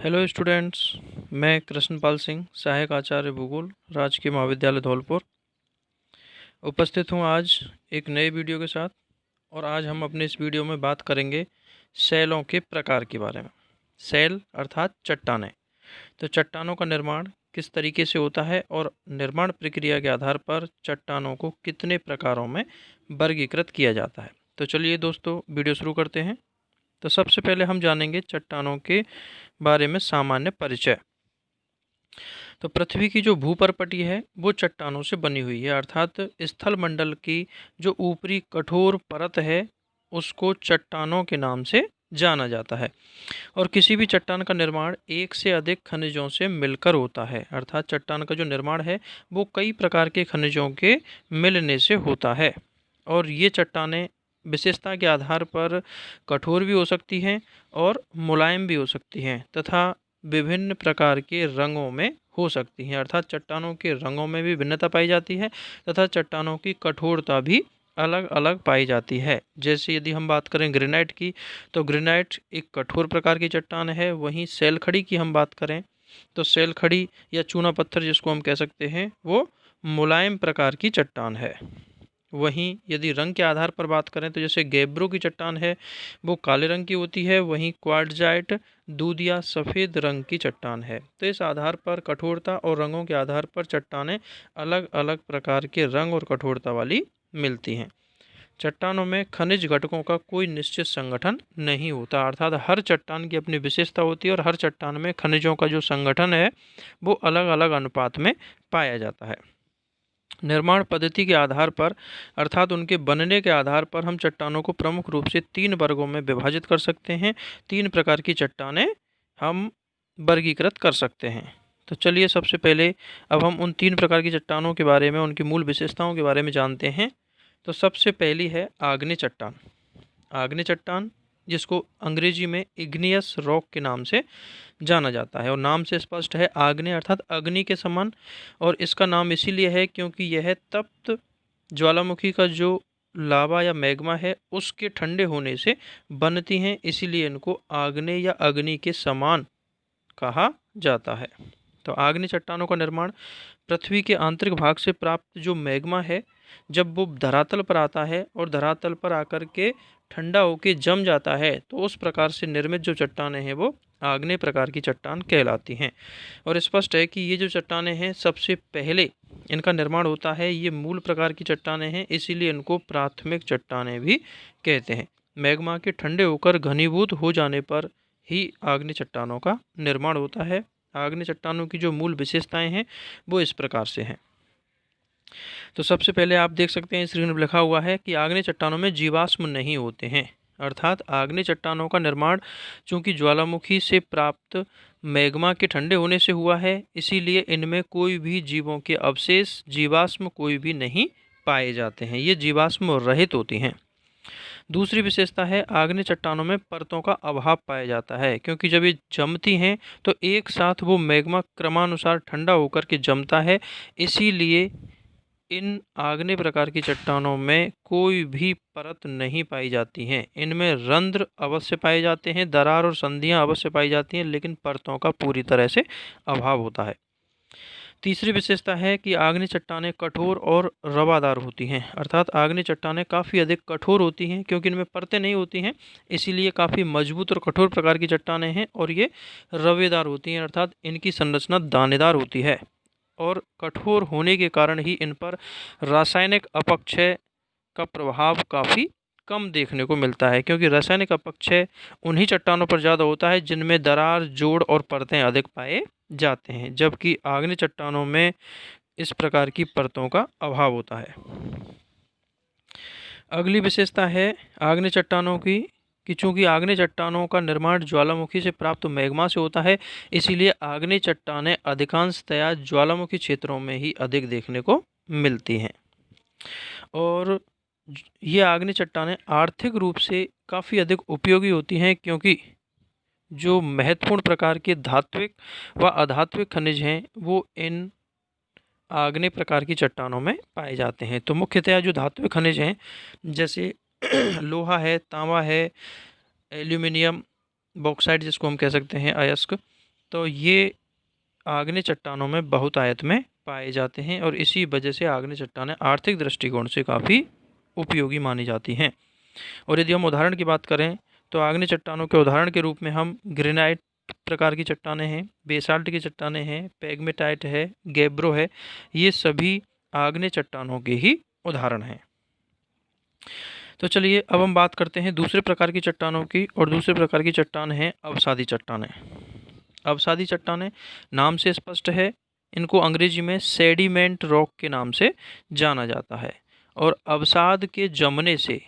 Hello students. मैं कृष्णपाल सिंह, सहायक आचार्य भूगोल, राजकीय महाविद्यालय धौलपुर उपस्थित हूँ आज एक नए वीडियो के साथ। और आज हम अपने इस वीडियो में बात करेंगे शैलों के प्रकार के बारे में। शैल अर्थात चट्टानें। तो चट्टानों का निर्माण किस तरीके से होता है और निर्माण प्रक्रिया के आधार पर चट्टानों को कितने प्रकारों में वर्गीकृत किया जाता है। तो चलिए दोस्तों, वीडियो शुरू करते हैं। तो सबसे पहले हम जानेंगे चट्टानों के बारे में सामान्य परिचय। तो पृथ्वी की जो भूपर्पटी है वो चट्टानों से बनी हुई है, अर्थात स्थल मंडल की जो ऊपरी कठोर परत है उसको चट्टानों के नाम से जाना जाता है। और किसी भी चट्टान का निर्माण एक से अधिक खनिजों से मिलकर होता है, अर्थात चट्टान का जो निर्माण है वो कई प्रकार के खनिजों के मिलने से होता है। और ये चट्टानें विशेषता के आधार पर कठोर भी हो सकती हैं और मुलायम भी हो सकती हैं तथा विभिन्न प्रकार के रंगों में हो सकती हैं, अर्थात चट्टानों के रंगों में भी भिन्नता पाई जाती है तथा चट्टानों की कठोरता भी अलग अलग पाई जाती है। जैसे यदि हम बात करें ग्रेनाइट की, तो ग्रेनाइट एक कठोर प्रकार की चट्टान है। वहीं सैलखड़ी की हम बात करें तो सैलखड़ी या चूना पत्थर जिसको हम कह सकते हैं वो मुलायम प्रकार की चट्टान है। वहीं यदि रंग के आधार पर बात करें तो जैसे गैब्रो की चट्टान है वो काले रंग की होती है, वहीं क्वार्ट्जाइट दूध या सफ़ेद रंग की चट्टान है। तो इस आधार पर कठोरता और रंगों के आधार पर चट्टानें अलग अलग प्रकार के रंग और कठोरता वाली मिलती हैं। चट्टानों में खनिज घटकों का कोई निश्चित संगठन नहीं होता, अर्थात हर चट्टान की अपनी विशेषता होती है और हर चट्टान में खनिजों का जो संगठन है वो अलग अलग अनुपात में पाया जाता है। निर्माण पद्धति के आधार पर, अर्थात उनके बनने के आधार पर हम चट्टानों को प्रमुख रूप से 3 वर्गों में विभाजित कर सकते हैं। 3 प्रकार की चट्टानें हम वर्गीकृत कर सकते हैं। तो चलिए सबसे पहले अब हम उन 3 प्रकार की चट्टानों के बारे में, उनकी मूल विशेषताओं के बारे में जानते हैं। तो सबसे पहली है आग्नेय चट्टान। आग्नेय चट्टान जिसको अंग्रेजी में इग्नियस रॉक के नाम से जाना जाता है और नाम से स्पष्ट है, आग्नेय अर्थात अग्नि के समान। और इसका नाम इसीलिए है क्योंकि यह तप्त ज्वालामुखी का जो लावा या मैग्मा है उसके ठंडे होने से बनती हैं, इसीलिए इनको आग्नेय या अग्नि के समान कहा जाता है। तो आग्नेय चट्टानों का निर्माण पृथ्वी के आंतरिक भाग से प्राप्त जो मैग्मा है जब वो धरातल पर आता है और धरातल पर आकर के ठंडा होकर जम जाता है तो उस प्रकार से निर्मित जो चट्टानें हैं वो आग्नेय प्रकार की चट्टान कहलाती हैं। और स्पष्ट है कि ये जो चट्टानें हैं सबसे पहले इनका निर्माण होता है, ये मूल प्रकार की चट्टानें हैं, इसीलिए इनको प्राथमिक चट्टानें भी कहते हैं। मैग्मा के ठंडे होकर घनीभूत हो जाने पर ही आग्नेय चट्टानों का निर्माण होता है। आग्नेय चट्टानों की जो मूल विशेषताएं हैं वो इस प्रकार से हैं। तो सबसे पहले आप देख सकते हैं स्क्रीन पर लिखा हुआ है कि आग्नेय चट्टानों में जीवाश्म नहीं होते हैं, अर्थात आग्नेय चट्टानों का निर्माण चूंकि ज्वालामुखी से प्राप्त मैग्मा के ठंडे होने से हुआ है, इसीलिए इनमें कोई भी जीवों के अवशेष, जीवाश्म कोई भी नहीं पाए जाते हैं, ये जीवाश्म रहित होती हैं। दूसरी विशेषता है आग्नेय चट्टानों में परतों का अभाव पाया जाता है, क्योंकि जब ये जमती हैं तो एक साथ वो मैग्मा क्रमानुसार ठंडा होकर के जमता है, इसीलिए इन आग्नेय प्रकार की चट्टानों में कोई भी परत नहीं पाई जाती हैं। इनमें रंध्र अवश्य पाए जाते हैं, दरार और संधियां अवश्य पाई जाती हैं, लेकिन परतों का पूरी तरह से अभाव होता है। तीसरी विशेषता है कि आग्नेय चट्टानें कठोर और रवादार होती हैं, अर्थात आग्नेय चट्टानें काफ़ी अधिक कठोर होती हैं क्योंकि इनमें परतें नहीं होती हैं, इसीलिए काफ़ी मजबूत और कठोर प्रकार की चट्टानें हैं। और ये रवेदार होती हैं, अर्थात इनकी संरचना दानेदार होती है और कठोर होने के कारण ही इन पर रासायनिक अपक्षय का प्रभाव काफ़ी कम देखने को मिलता है, क्योंकि रासायनिक अपक्षय उन्हीं चट्टानों पर ज़्यादा होता है जिनमें दरार, जोड़ और परतें अधिक पाए जाते हैं, जबकि आग्नेय चट्टानों में इस प्रकार की परतों का अभाव होता है। अगली विशेषता है आग्नेय चट्टानों की कि चूंकि आग्नेय चट्टानों का निर्माण ज्वालामुखी से प्राप्त मैग्मा से होता है, इसीलिए आग्नेय चट्टानें अधिकांशतया ज्वालामुखी क्षेत्रों में ही अधिक देखने को मिलती हैं। और ये आग्नेय चट्टानें आर्थिक रूप से काफ़ी अधिक उपयोगी होती हैं, क्योंकि जो महत्वपूर्ण प्रकार के धात्विक व अधात्विक खनिज हैं वो इन आग्नेय प्रकार की चट्टानों में पाए जाते हैं। तो मुख्यतया जो धात्विक खनिज हैं जैसे लोहा है, तांबा है, एल्यूमिनियम, बॉक्साइट जिसको हम कह सकते हैं, अयस्क, तो ये आग्नेय चट्टानों में बहुतायत में पाए जाते हैं और इसी वजह से आग्नेय चट्टानें आर्थिक दृष्टिकोण से काफ़ी उपयोगी मानी जाती हैं। और यदि हम उदाहरण की बात करें तो आग्नेय चट्टानों के उदाहरण के रूप में हम ग्रेनाइट प्रकार की चट्टानें हैं, बेसाल्ट की चट्टानें हैं, पेग्मेटाइट है, गैब्रो है, ये सभी आग्नेय चट्टानों के ही उदाहरण हैं। तो चलिए अब हम बात करते हैं दूसरे प्रकार की चट्टानों की, और दूसरे प्रकार की चट्टान है अवसादी चट्टानें। अवसादी चट्टानें नाम से स्पष्ट है, इनको अंग्रेजी में सेडिमेंट रॉक के नाम से जाना जाता है और अवसाद के जमने से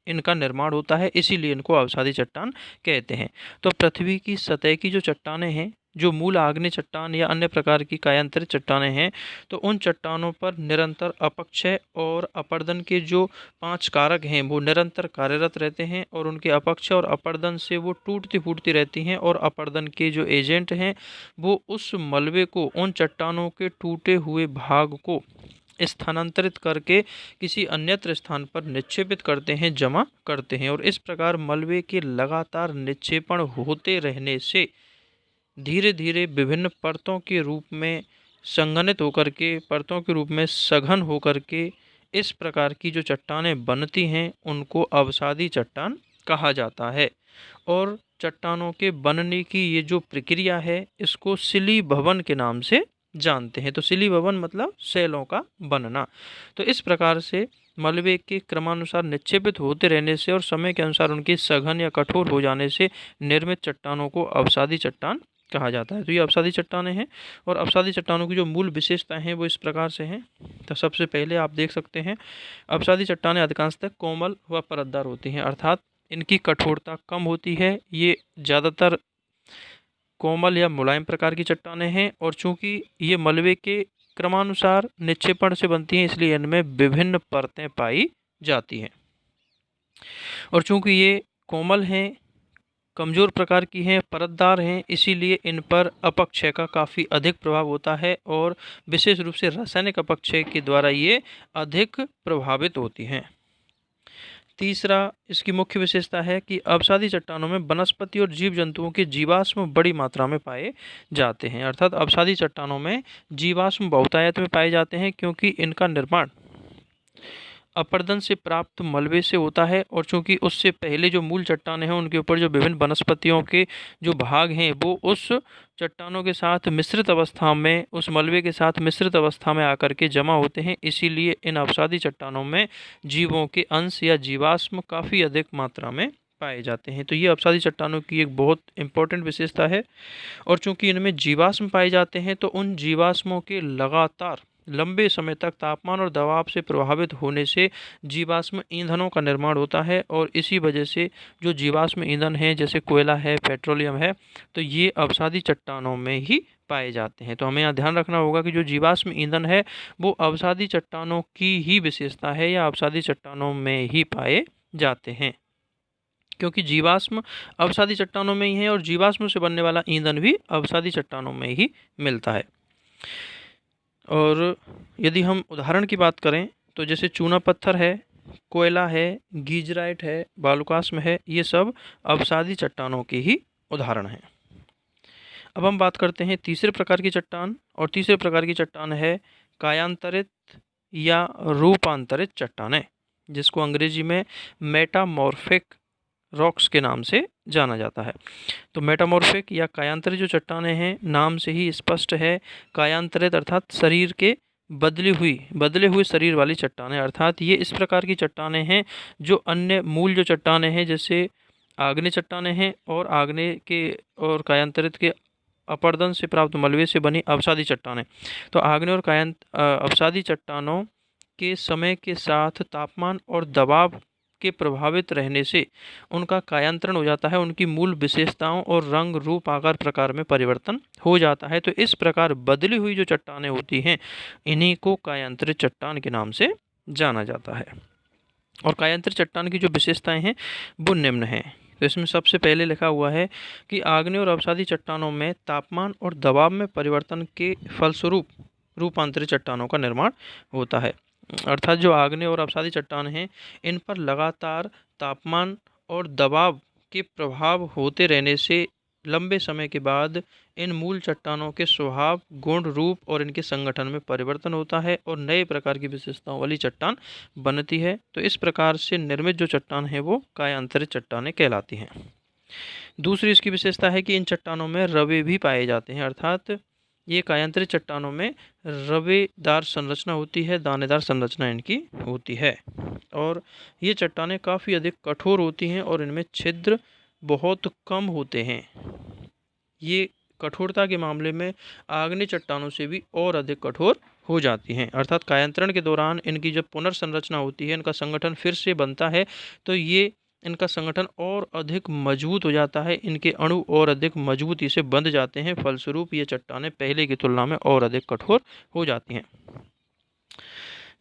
इनका निर्माण होता है, इसीलिए इनको अवसादी चट्टान कहते हैं। तो पृथ्वी की सतह की जो चट्टानें हैं, जो मूल आग्नेय चट्टान या अन्य प्रकार की कायांतरित चट्टानें हैं, तो उन चट्टानों पर निरंतर अपक्षय और अपर्दन के जो 5 कारक हैं वो निरंतर कार्यरत रहते हैं और उनके अपक्षय और अपर्दन से वो टूटती फूटती रहती हैं और अपर्दन के जो एजेंट हैं वो उस मलबे को, उन चट्टानों के टूटे हुए भाग को स्थानांतरित करके किसी अन्यत्र स्थान पर निक्षेपित करते हैं, जमा करते हैं। और इस प्रकार मलबे के लगातार निक्षेपण होते रहने से धीरे धीरे विभिन्न परतों के रूप में संघनित होकर के, परतों के रूप में सघन होकर के इस प्रकार की जो चट्टानें बनती हैं उनको अवसादी चट्टान कहा जाता है। और चट्टानों के बनने की ये जो प्रक्रिया है इसको शिली भवन के नाम से जानते हैं। तो शिली भवन मतलब शैलों का बनना। तो इस प्रकार से मलबे के क्रमानुसार निक्षेपित होते रहने से और समय के अनुसार उनके सघन या कठोर हो जाने से निर्मित चट्टानों को अवसादी चट्टान कहा जाता है। तो ये अवसादी चट्टानें हैं और अवसादी चट्टानों की जो मूल विशेषताएं हैं वो इस प्रकार से हैं। तो सबसे पहले आप देख सकते हैं अवसादी चट्टानें अधिकांशतः कोमल व परतदार होती हैं, अर्थात इनकी कठोरता कम होती है। ये ज़्यादातर कोमल या मुलायम प्रकार की चट्टानें हैं और चूंकि ये मलबे के क्रमानुसार निक्षेपण से बनती हैं इसलिए इनमें विभिन्न परतें पाई जाती हैं। और चूंकि ये कोमल हैं, कमज़ोर प्रकार की हैं, परतदार हैं, इसीलिए इन पर अपक्षय का काफ़ी अधिक प्रभाव होता है और विशेष रूप से रासायनिक अपक्षय के द्वारा ये अधिक प्रभावित होती हैं। तीसरा इसकी मुख्य विशेषता है कि अवसादी चट्टानों में वनस्पति और जीव जंतुओं के जीवाश्म बड़ी मात्रा में पाए जाते हैं, अर्थात अवसादी चट्टानों में जीवाश्म बहुतायत में पाए जाते हैं क्योंकि इनका निर्माण अपर्दन से प्राप्त मलबे से होता है और चूंकि उससे पहले जो मूल चट्टानें हैं उनके ऊपर जो विभिन्न वनस्पतियों के जो भाग हैं वो उस चट्टानों के साथ मिश्रित अवस्था में, उस मलबे के साथ मिश्रित अवस्था में आकर के जमा होते हैं, इसीलिए इन अवसादी चट्टानों में जीवों के अंश या जीवाश्म काफ़ी अधिक मात्रा में पाए जाते हैं। तो ये अवसादी चट्टानों की एक बहुत इंपॉर्टेंट विशेषता है। और चूंकि इनमें जीवाश्म पाए जाते हैं तो उन जीवाश्मों के लगातार लंबे समय तक तापमान और दबाव से प्रभावित होने से जीवाश्म ईंधनों का निर्माण होता है और इसी वजह से जो जीवाश्म ईंधन हैं जैसे कोयला है, पेट्रोलियम है, तो ये अवसादी चट्टानों में ही पाए जाते हैं। तो हमें यहाँ ध्यान रखना होगा कि जो जीवाश्म ईंधन है वो अवसादी चट्टानों की ही विशेषता है या अवसादी चट्टानों में ही पाए जाते हैं, क्योंकि जीवाश्म अवसादी चट्टानों में ही है और जीवाश्म से बनने वाला ईंधन भी अवसादी चट्टानों में ही मिलता है। और यदि हम उदाहरण की बात करें तो जैसे चूना पत्थर है, कोयला है, गीजराइट है, बालुकास्म है, ये सब अवसादी चट्टानों के ही उदाहरण हैं। अब हम बात करते हैं तीसरे प्रकार की चट्टान, और तीसरे प्रकार की चट्टान है कायांतरित या रूपांतरित चट्टानें, जिसको अंग्रेजी में मेटामॉर्फिक रॉक्स के नाम से जाना जाता है। तो मेटामॉर्फिक या कायांतरित जो चट्टानें हैं नाम से ही स्पष्ट है, कायांतरित अर्थात शरीर के बदले हुए शरीर वाली चट्टानें, अर्थात ये इस प्रकार की चट्टानें हैं जो अन्य मूल जो चट्टानें हैं जैसे आग्नेय चट्टानें हैं और आग्नेय के और कायांतरित के अपर्दन से प्राप्त मलबे से बनी अवसादी चट्टानें। तो आग्नेय और अवसादी चट्टानों के समय के साथ तापमान और दबाव के प्रभावित रहने से उनका कायांतरण हो जाता है, उनकी मूल विशेषताओं और रंग, रूप, आकार, प्रकार में परिवर्तन हो जाता है। तो इस प्रकार बदली हुई जो चट्टानें होती हैं इन्हीं को कायांतरित चट्टान के नाम से जाना जाता है। और कायांतरित चट्टान की जो विशेषताएं हैं वो निम्न हैं। तो इसमें सबसे पहले लिखा हुआ है कि आग्नेय और अवसादी चट्टानों में तापमान और दबाव में परिवर्तन के फलस्वरूप रूपांतरित चट्टानों का निर्माण होता है, अर्थात जो आग्नेय और अवसादी चट्टान हैं इन पर लगातार तापमान और दबाव के प्रभाव होते रहने से लंबे समय के बाद इन मूल चट्टानों के स्वभाव, गुण, रूप और इनके संगठन में परिवर्तन होता है और नए प्रकार की विशेषताओं वाली चट्टान बनती है। तो इस प्रकार से निर्मित जो चट्टान है वो कायांतरित चट्टानें कहलाती हैं। दूसरी इसकी विशेषता है कि इन चट्टानों में रवे भी पाए जाते हैं, अर्थात ये कायांतरित चट्टानों में रवेदार संरचना होती है, दानेदार संरचना इनकी होती है और ये चट्टानें काफ़ी अधिक कठोर होती हैं और इनमें छिद्र बहुत कम होते हैं। ये कठोरता के मामले में आग्नेय चट्टानों से भी और अधिक कठोर हो जाती हैं, अर्थात कायांतरण के दौरान इनकी जब पुनर्संरचना होती है, इनका संगठन फिर से बनता है, तो ये इनका संगठन और अधिक मजबूत हो जाता है, इनके अणु और अधिक मजबूती से बंध जाते हैं। फलस्वरूप ये चट्टानें पहले की तुलना में और अधिक कठोर हो जाती हैं।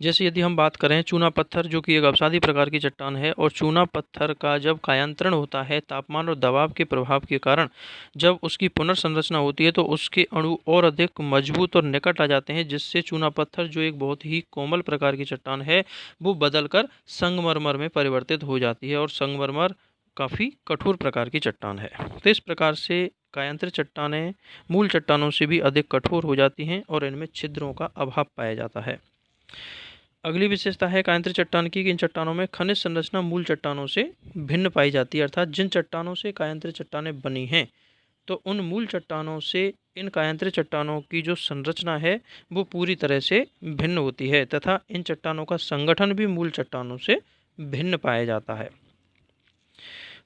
जैसे यदि हम बात करें चूना पत्थर, जो कि एक अवसादी प्रकार की चट्टान है, और चूना पत्थर का जब कायांतरण होता है तापमान और दबाव के प्रभाव के कारण, जब उसकी पुनर्संरचना होती है तो उसके अणु और अधिक मजबूत और निकट आ जाते हैं, जिससे चूना पत्थर जो एक बहुत ही कोमल प्रकार की चट्टान है वो बदलकर संगमरमर में परिवर्तित हो जाती है और संगमरमर काफ़ी कठोर प्रकार की चट्टान है। तो इस प्रकार से कायांतरित चट्टानें मूल चट्टानों से भी अधिक कठोर हो जाती हैं और इनमें छिद्रों का अभाव पाया जाता है। अगली विशेषता है कायांतरित चट्टान की कि इन चट्टानों में खनिज संरचना मूल चट्टानों से भिन्न पाई जाती है, अर्थात जिन चट्टानों से कायांतरित चट्टानें बनी हैं तो उन मूल चट्टानों से इन कायांतरित चट्टानों की जो संरचना है वो पूरी तरह से भिन्न होती है तथा इन चट्टानों का संगठन भी मूल चट्टानों से भिन्न पाया जाता है।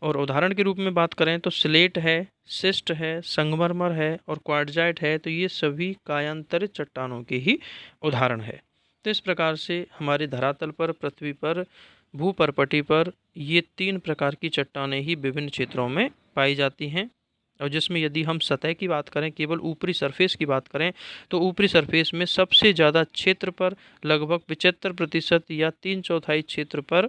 और उदाहरण के रूप में बात करें तो स्लेट है, सिस्ट है, संगमरमर है और क्वार्टजाइट है, तो ये सभी कायांतरित चट्टानों के ही उदाहरण है। तो इस प्रकार से हमारे धरातल पर, पृथ्वी पर, भूपर्पटी पर ये 3 प्रकार की चट्टानें ही विभिन्न क्षेत्रों में पाई जाती हैं। और जिसमें यदि हम सतह की बात करें, केवल ऊपरी सरफेस की बात करें, तो ऊपरी सरफेस में सबसे ज़्यादा क्षेत्र पर लगभग 75% या 3/4 क्षेत्र पर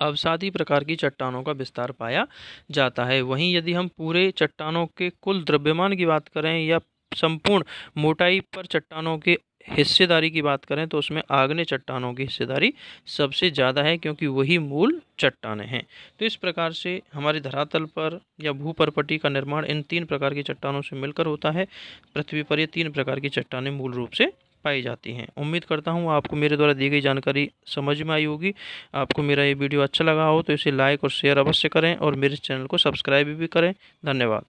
अवसादी प्रकार की चट्टानों का विस्तार पाया जाता है। वहीं यदि हम पूरे चट्टानों के कुल द्रव्यमान की बात करें या संपूर्ण मोटाई पर चट्टानों के हिस्सेदारी की बात करें, तो उसमें आग्नेय चट्टानों की हिस्सेदारी सबसे ज़्यादा है, क्योंकि वही मूल चट्टानें हैं। तो इस प्रकार से हमारे धरातल पर या भूपर्पटी का निर्माण इन 3 प्रकार की चट्टानों से मिलकर होता है। पृथ्वी पर ये 3 प्रकार की चट्टानें मूल रूप से पाई जाती हैं। उम्मीद करता हूँ आपको मेरे द्वारा दी गई जानकारी समझ में आई होगी। आपको मेरा ये वीडियो अच्छा लगा हो तो इसे लाइक और शेयर अवश्य करें और मेरे चैनल को सब्सक्राइब भी करें। धन्यवाद।